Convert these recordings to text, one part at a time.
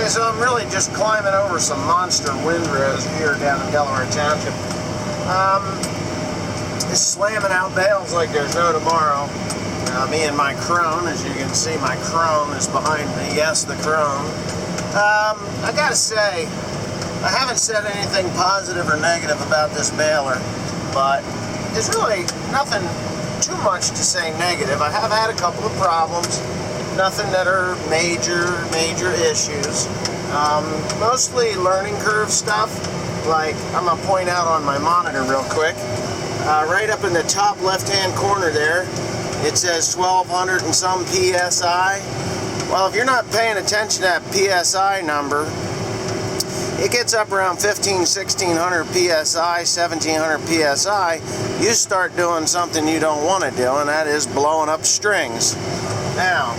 Okay, so I'm really just climbing over some monster windrows here down in Delaware Township. Just slamming out bales like there's no tomorrow. Me and my crone, as you can see, my crone is behind me. Yes, the crone. I gotta say, I haven't said anything positive or negative about this baler, but there's really nothing too much to say negative. I have had a couple of problems, nothing that are major issues. Mostly learning curve stuff, like I'm gonna point out on my monitor real quick. Right up in the top left-hand corner there, it says 1200 and some PSI. Well, if you're not paying attention to that PSI number, it gets up around 1600 PSI, 1700 PSI, you start doing something you don't want to do, and that is blowing up strings. Now,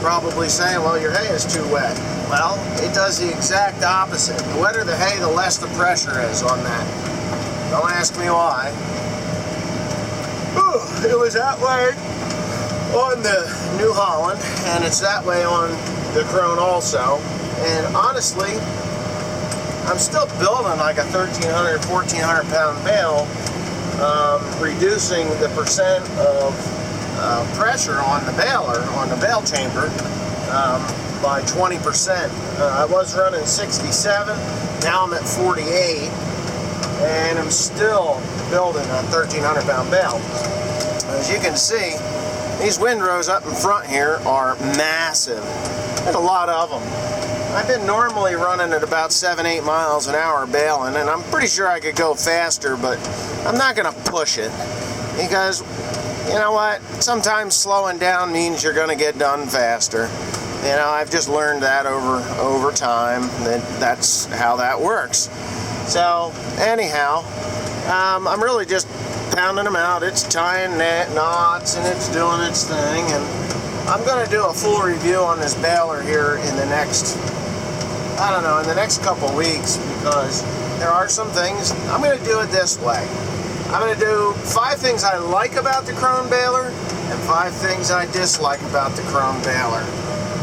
probably saying, well, your hay is too wet. Well, it does the exact opposite. The wetter the hay, the less the pressure is on that. Don't ask me why. It was that way on the New Holland, and it's that way on the Krone also. And honestly, I'm still building like a 1,300, 1,400 pound bale, reducing the percent of pressure on the baler, on the bale chamber, by 20%. I was running 67, now I'm at 48, and I'm still building a 1,300 pound bale. As you can see, these windrows up in front here are massive. There's a lot of them. I've been normally running at about 7-8 miles an hour baling, and I'm pretty sure I could go faster, but I'm not going to push it, because you know what? Sometimes slowing down means you're going to get done faster. You know, I've just learned that over time, that's how that works. So anyhow, I'm really just pounding them out. It's tying knots and it's doing its thing, and I'm going to do a full review on this baler here in the next, I don't know, in the next couple weeks, because there are some things. I'm going to do it this way. I'm going to do 5 things I like about the Krone baler and 5 things I dislike about the Krone baler.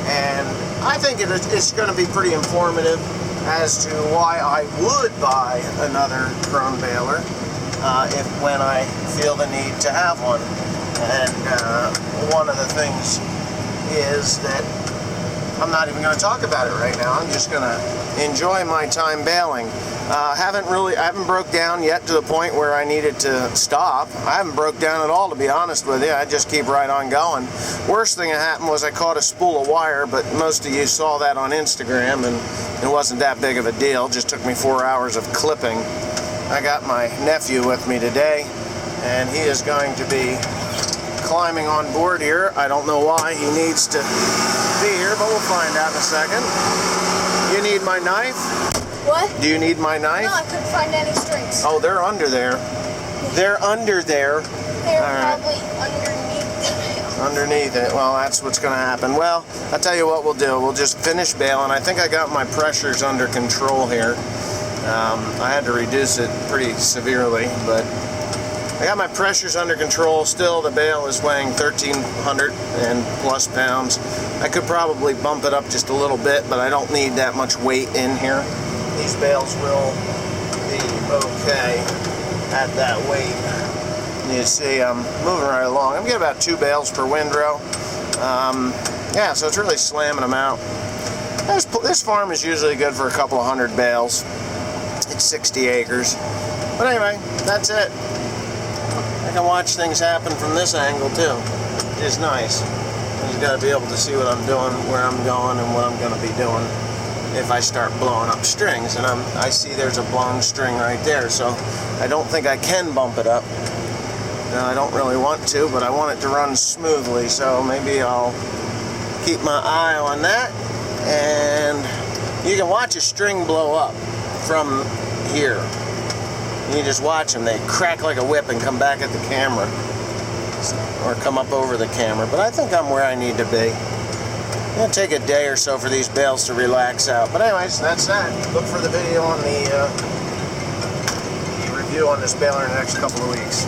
And I think it's going to be pretty informative as to why I would buy another Krone baler when I feel the need to have one. And one of the things is that I'm not even going to talk about it right now. I'm just going to enjoy my time baling. I haven't broke down yet to the point where I needed to stop. I haven't broke down at all, to be honest with you. I just keep right on going. Worst thing that happened was I caught a spool of wire, but most of you saw that on Instagram, and it wasn't that big of a deal. It just took me 4 hours of clipping. I got my nephew with me today, and he is going to be climbing on board here. I don't know why he needs to be here, but we'll find out in a second. You need my knife? What? Do you need my knife? No, I couldn't find any strings. Oh, they're under there. They're under there. They're probably underneath it. Underneath it. Well, that's what's going to happen. Well, I'll tell you what we'll do. We'll just finish baling. I think I got my pressures under control here. I had to reduce it pretty severely, but I got my pressures under control. Still, the bale is weighing 1,300 and plus pounds. I could probably bump it up just a little bit, but I don't need that much weight in here. These bales will be okay at that weight. You see, I'm moving right along. I'm getting about 2 bales per windrow. Yeah, so it's really slamming them out. This farm is usually good for a couple of 100 bales. It's 60 acres. But anyway, that's it. I can watch things happen from this angle too. It's nice. You just got to be able to see what I'm doing, where I'm going, and what I'm going to be doing if I start blowing up strings. And I see there's a blown string right there, so I don't think I can bump it up. No, I don't really want to, but I want it to run smoothly, so maybe I'll keep my eye on that. And you can watch a string blow up from here. You just watch them. They crack like a whip and come back at the camera, or come up over the camera. But I think I'm where I need to be. It's going to take a day or so for these bales to relax out. But anyways, that's that. Look for the video on the review on this baler in the next couple of weeks.